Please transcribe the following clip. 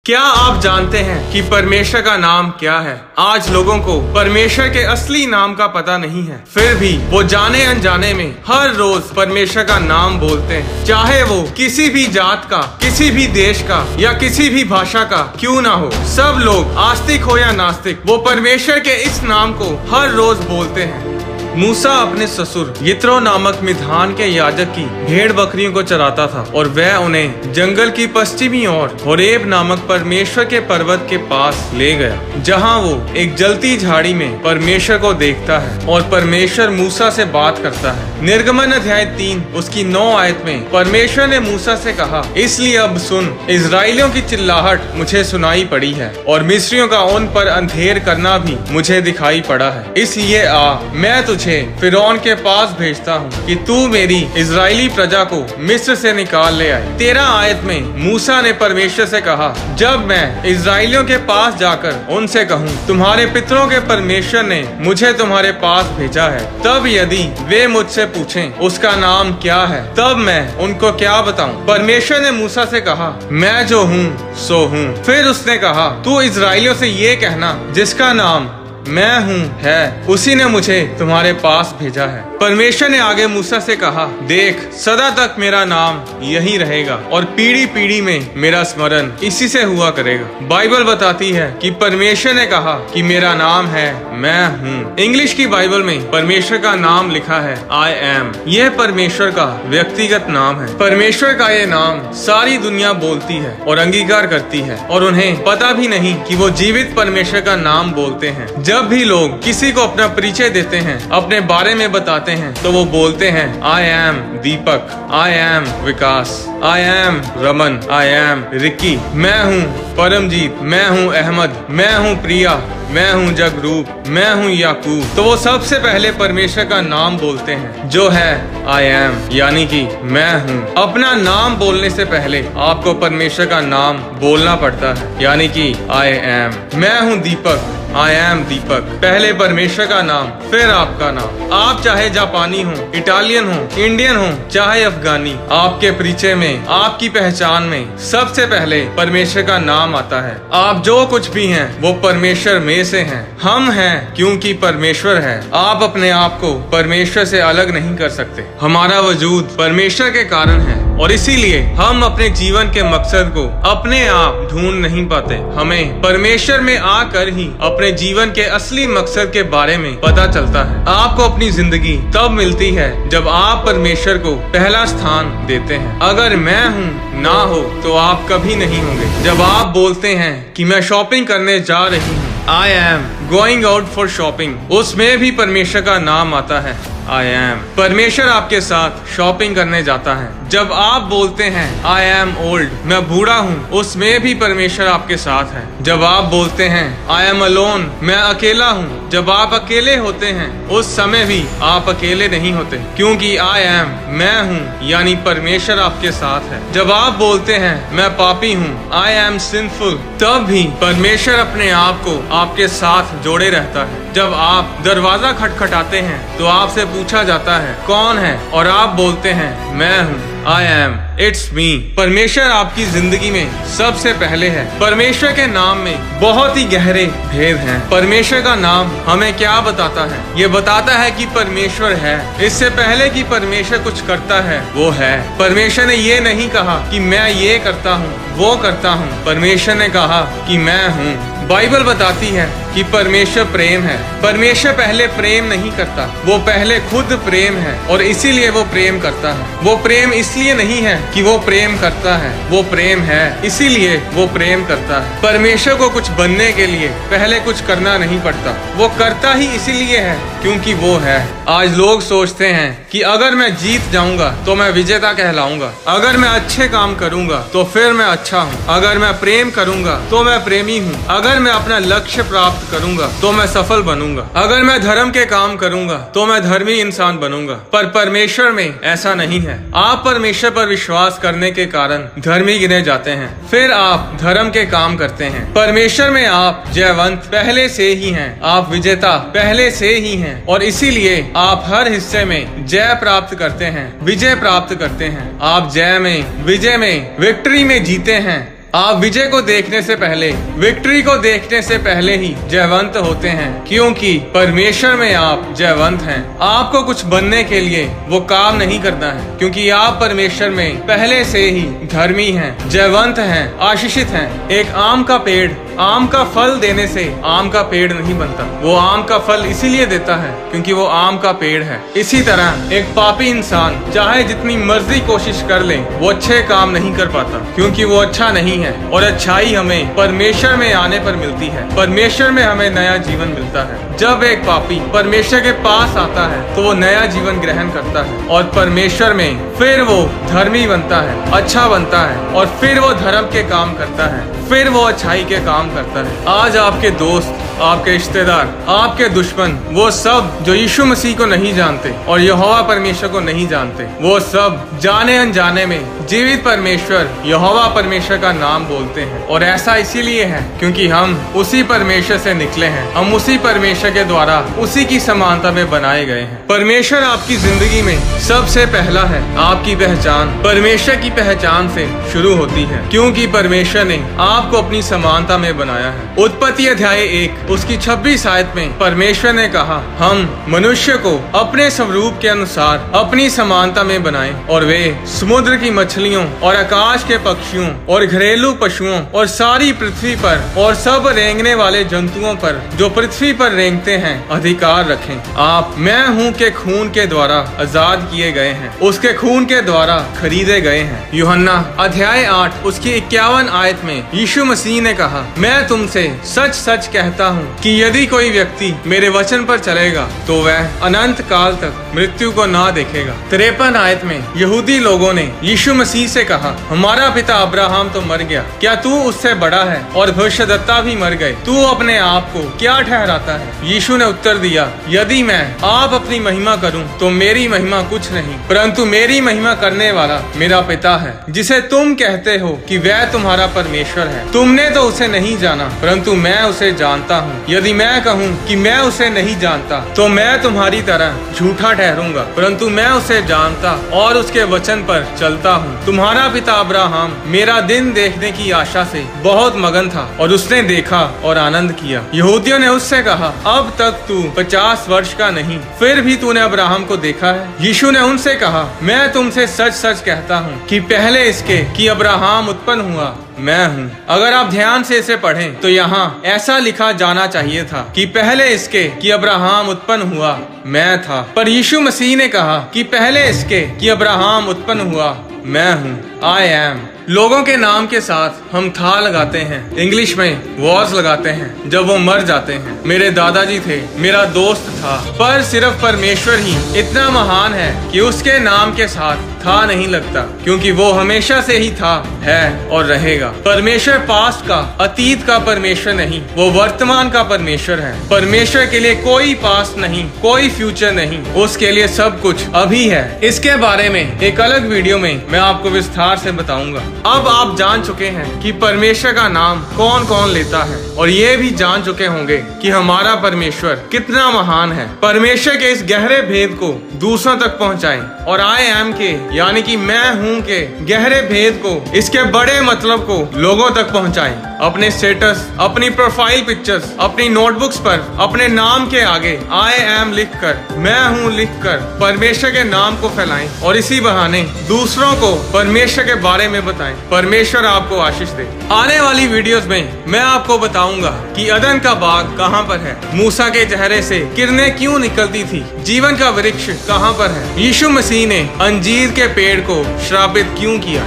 क्या आप जानते हैं कि परमेश्वर का नाम क्या है? आज लोगों को परमेश्वर के असली नाम का पता नहीं है, फिर भी वो जाने अनजाने में हर रोज परमेश्वर का नाम बोलते हैं। चाहे वो किसी भी जात का, किसी भी देश का या किसी भी भाषा का क्यों ना हो, सब लोग आस्तिक हो या नास्तिक, वो परमेश्वर के इस नाम को हर रोज बोलते हैं। मूसा अपने ससुर यित्रो नामक मिधान के याजक की भेड़ बकरियों को चराता था और वह उन्हें जंगल की पश्चिमी ओर होरेब नामक परमेश्वर के पर्वत के पास ले गया, जहां वो एक जलती झाड़ी में परमेश्वर को देखता है और परमेश्वर मूसा से बात करता है। निर्गमन अध्याय 3 उसकी 9 आयत में परमेश्वर ने मूसा से कहा, इसलिए अब सुन, इजराइलियों की चिल्लाहट मुझे सुनाई पड़ी है और मिस्रियों का उन पर अंधेर करना भी मुझे दिखाई पड़ा है। इसलिए आ, मैं तुझे फिरौन के पास भेजता हूँ कि तू मेरी इजरायली प्रजा को मिस्र से निकाल ले आए। 13 आयत में मूसा ने परमेश्वर से कहा, जब मैं इजरायलियों के पास जाकर उनसे कहूँ, तुम्हारे पितरों के परमेश्वर ने मुझे तुम्हारे पास भेजा है, तब यदि वे मुझसे पूछें उसका नाम क्या है, तब मैं उनको क्या बताऊं? परमेश्वर ने मूसा से कहा, मैं जो हूँ सो हूँ। फिर उसने कहा, तू इजरायलियों से ये कहना, जिसका नाम मैं हूँ है, उसी ने मुझे तुम्हारे पास भेजा है। परमेश्वर ने आगे मूसा से कहा, देख, सदा तक मेरा नाम यही रहेगा और पीढ़ी पीढ़ी में मेरा स्मरण इसी से हुआ करेगा। बाइबल बताती है कि परमेश्वर ने कहा कि मेरा नाम है मैं हूँ। इंग्लिश की बाइबल में परमेश्वर का नाम लिखा है आई एम। यह परमेश्वर का व्यक्तिगत नाम है। परमेश्वर का ये नाम सारी दुनिया बोलती है और अंगीकार करती है और उन्हें पता भी नहीं कि वो जीवित परमेश्वर का नाम बोलते हैं। जब भी लोग किसी को अपना परिचय देते हैं, अपने बारे में बताते हैं, तो वो बोलते हैं, I am Deepak, I am Vikas, I am Raman, I am Ricky, मैं हूँ परमजीत, मैं हूँ अहमद, मैं हूँ प्रिया, मैं हूँ जगरूप, मैं हूँ याकूब। तो वो सबसे पहले परमेश्वर का नाम बोलते हैं जो है आई एम, यानी कि मैं हूँ। अपना नाम बोलने से पहले आपको परमेश्वर का नाम बोलना पड़ता है, यानी कि आई एम। मैं हूँ दीपक, आई एम दीपक। पहले परमेश्वर का नाम, फिर आपका नाम। आप चाहे जापानी हो, इटालियन हो, इंडियन हो, चाहे अफगानी, आपके परिचय में, आपकी पहचान में सबसे पहले परमेश्वर का नाम आता है। आप जो कुछ भी हैं वो परमेश्वर में से हैं। हम हैं क्योंकि परमेश्वर है। आप अपने आप को परमेश्वर से अलग नहीं कर सकते। हमारा वजूद परमेश्वर के कारण है और इसीलिए हम अपने जीवन के मकसद को अपने आप ढूंढ नहीं पाते। हमें परमेश्वर में आकर ही अपने जीवन के असली मकसद के बारे में पता चलता है। आपको अपनी जिंदगी तब मिलती है जब आप परमेश्वर को पहला स्थान देते हैं। अगर मैं हूँ ना हो तो आप कभी नहीं होंगे। जब आप बोलते हैं कि मैं शॉपिंग करने जा रही हूँ, I am going out for shopping, उसमें भी परमेश्वर का नाम आता है आई एम। परमेश्वर आपके साथ शॉपिंग करने जाता है। जब आप बोलते हैं आई एम ओल्ड, मैं बूढ़ा हूँ, उसमें भी परमेश्वर आपके साथ है। जब आप बोलते हैं आई एम अलोन, मैं अकेला हूँ, जब आप अकेले होते हैं उस समय भी आप अकेले नहीं होते, क्योंकि आई एम मैं हूँ, यानी परमेश्वर आपके साथ है। जब आप बोलते हैं मैं पापी हूँ, आई एम सिंफुल, तब भी परमेश्वर अपने आप को आपके साथ जोड़े रहता है। जब आप दरवाजा खटखटाते हैं तो आपसे पूछा जाता है कौन है, और आप बोलते हैं मैं हूँ, आई एम, इट्स मी। परमेश्वर आपकी जिंदगी में सबसे पहले है। परमेश्वर के नाम में बहुत ही गहरे भेद हैं। परमेश्वर का नाम हमें क्या बताता है? ये बताता है कि परमेश्वर है। इससे पहले कि परमेश्वर कुछ करता है, वो है। परमेश्वर ने ये नहीं कहा कि मैं ये करता हूँ, वो करता हूँ। परमेश्वर ने कहा कि मैं हूँ। बाइबल बताती है कि परमेश्वर प्रेम है। परमेश्वर पहले प्रेम नहीं करता, वो पहले खुद प्रेम है और इसीलिए वो प्रेम करता है। वो प्रेम इसलिए नहीं है कि वो प्रेम करता है, वो प्रेम है इसीलिए वो प्रेम करता है। परमेश्वर को कुछ बनने के लिए पहले कुछ करना नहीं पड़ता, वो करता ही इसीलिए है क्योंकि वो है। आज लोग सोचते हैं कि अगर मैं जीत जाऊंगा तो मैं विजेता कहलाऊंगा, अगर मैं अच्छे काम करूंगा तो फिर मैं अच्छा हूँ, अगर मैं प्रेम करूंगा तो मैं प्रेमी हूँ, अगर मैं अपना लक्ष्य प्राप्त करूंगा तो मैं सफल बनूंगा, अगर मैं धर्म के काम करूंगा तो मैं धर्मी इंसान बनूंगा। पर परमेश्वर में ऐसा नहीं है। आप परमेश्वर पर विश्वास करने के कारण धर्मी गिने जाते हैं, फिर आप धर्म के काम करते हैं। परमेश्वर में आप जयवंत पहले से ही हैं, आप विजेता पहले से ही हैं और इसीलिए आप हर हिस्से में जय प्राप्त करते हैं, विजय प्राप्त करते हैं। आप जय में, विजय में, विक्ट्री में जीते हैं। आप विजय को देखने से पहले, विक्ट्री को देखने से पहले ही जयवंत होते हैं, क्योंकि परमेश्वर में आप जयवंत हैं। आपको कुछ बनने के लिए वो काम नहीं करना है, क्योंकि आप परमेश्वर में पहले से ही धर्मी हैं, जयवंत हैं, आशीषित हैं। एक आम का पेड़ आम का फल देने से आम का पेड़ नहीं बनता। वो आम का फल इसीलिए देता है क्योंकि वो आम का पेड़ है। इसी तरह एक पापी इंसान चाहे जितनी मर्जी कोशिश कर ले, वो अच्छे काम नहीं कर पाता, क्योंकि वो अच्छा नहीं है। और अच्छाई हमें परमेश्वर में आने पर मिलती है। परमेश्वर में हमें नया जीवन मिलता है। जब एक पापी परमेश्वर के पास आता है तो वो नया जीवन ग्रहण करता है, और परमेश्वर में फिर वो धर्मी बनता है, अच्छा बनता है, और फिर वो धर्म के काम करता है, फिर वो अच्छाई के काम करता है। आज आपके दोस्त, आपके रिश्तेदार, आपके दुश्मन, वो सब जो यीशु मसीह को नहीं जानते और यहोवा परमेश्वर को नहीं जानते, वो सब जाने अनजाने में जीवित परमेश्वर यहोवा परमेश्वर का नाम बोलते हैं। और ऐसा इसीलिए है क्योंकि हम उसी परमेश्वर से निकले हैं। हम उसी परमेश्वर के द्वारा उसी की समानता में बनाए गए हैं। परमेश्वर आपकी जिंदगी में सबसे पहला है। आपकी पहचान परमेश्वर की पहचान से शुरू होती है, क्योंकि परमेश्वर ने आपको अपनी समानता में बनाया है। उत्पत्ति अध्याय 1 उसकी 26 आयत में परमेश्वर ने कहा, हम मनुष्य को अपने स्वरूप के अनुसार अपनी समानता में बनाएं, और वे समुद्र की मछलियों और आकाश के पक्षियों और घरेलू पशुओं और सारी पृथ्वी पर और सब रेंगने वाले जंतुओं पर जो पृथ्वी पर रेंगते हैं अधिकार रखें। आप मैं हूँ के खून के द्वारा आजाद किए गए हैं, उसके खून के द्वारा खरीदे गए हैं। यूहन्ना अध्याय 8 उसकी 51 आयत में यीशु मसीह ने कहा, मैं तुमसे सच सच कहता हूँ कि यदि कोई व्यक्ति मेरे वचन पर चलेगा तो वह अनंत काल तक मृत्यु को ना देखेगा। 53 आयत में यहूदी लोगों ने यीशु मसीह से कहा, हमारा पिता अब्राहम तो मर गया, क्या तू उससे बड़ा है? और भविष्यद्वक्ता भी मर गए, तू अपने आप को क्या ठहराता है? यीशु ने उत्तर दिया, यदि मैं आप अपनी महिमा करूं तो मेरी महिमा कुछ नहीं, परंतु मेरी महिमा करने वाला मेरा पिता है, जिसे तुम कहते हो कि वह तुम्हारा परमेश्वर है। तुमने तो उसे नहीं जाना, परंतु मैं उसे जानता हूँ। यदि मैं कहूँ कि मैं उसे नहीं जानता तो मैं तुम्हारी तरह झूठा ठहरूंगा, परंतु मैं उसे जानता और उसके वचन पर चलता हूँ। तुम्हारा पिता अब्राहम मेरा दिन देखने की आशा से बहुत मगन था, और उसने देखा और आनंद किया। यहूदियों ने उससे कहा, अब तक तू 50 वर्ष का नहीं, फिर भी तूने अब्राहम को देखा है? यीशु ने उनसे कहा, मैं तुमसे सच सच कहता हूँ कि पहले इसके कि अब्राहम उत्पन्न हुआ मैं हूँ। अगर आप ध्यान से इसे पढ़ें तो यहाँ ऐसा लिखा जाना चाहिए था कि पहले इसके कि अब्राहम उत्पन्न हुआ मैं था, पर यीशु मसीह ने कहा कि पहले इसके कि अब्राहम उत्पन्न हुआ मैं हूँ। I am. लोगों के नाम के साथ हम था लगाते हैं, इंग्लिश में वॉज लगाते हैं जब वो मर जाते हैं। मेरे दादाजी थे, मेरा दोस्त था, पर सिर्फ परमेश्वर ही इतना महान है कि उसके नाम के साथ था नहीं लगता, क्योंकि वो हमेशा से ही था, है और रहेगा। परमेश्वर पास्ट का, अतीत का परमेश्वर नहीं, वो वर्तमान का परमेश्वर है। परमेश्वर के लिए कोई पास्ट नहीं, कोई फ्यूचर नहीं, उसके लिए सब कुछ अभी है। इसके बारे में एक अलग वीडियो में मैं आपको विस्तार से बताऊंगा। अब आप जान चुके हैं कि परमेश्वर का नाम कौन कौन लेता है, और ये भी जान चुके होंगे कि हमारा परमेश्वर कितना महान है। परमेश्वर के इस गहरे भेद को दूसरों तक पहुंचाएं, और आई एम के यानी कि मैं हूं के गहरे भेद को, इसके बड़े मतलब को लोगों तक पहुंचाएं। अपने स्टेटस, अपनी प्रोफाइल पिक्चर्स, अपनी नोटबुक्स पर अपने नाम के आगे आई एम लिखकर, मैं हूं लिखकर परमेश्वर के नाम को फैलाएं, और इसी बहाने दूसरों को परमेश्वर के बारे में बताएं। परमेश्वर आपको आशीष दे। आने वाली वीडियोस में मैं आपको बताऊंगा कि अदन का बाग कहां पर है, मूसा के चेहरे से किरणें क्यों निकलती थी, जीवन का वृक्ष कहां पर है, यीशु मसीह ने अंजीर के पेड़ को श्रापित क्यों किया।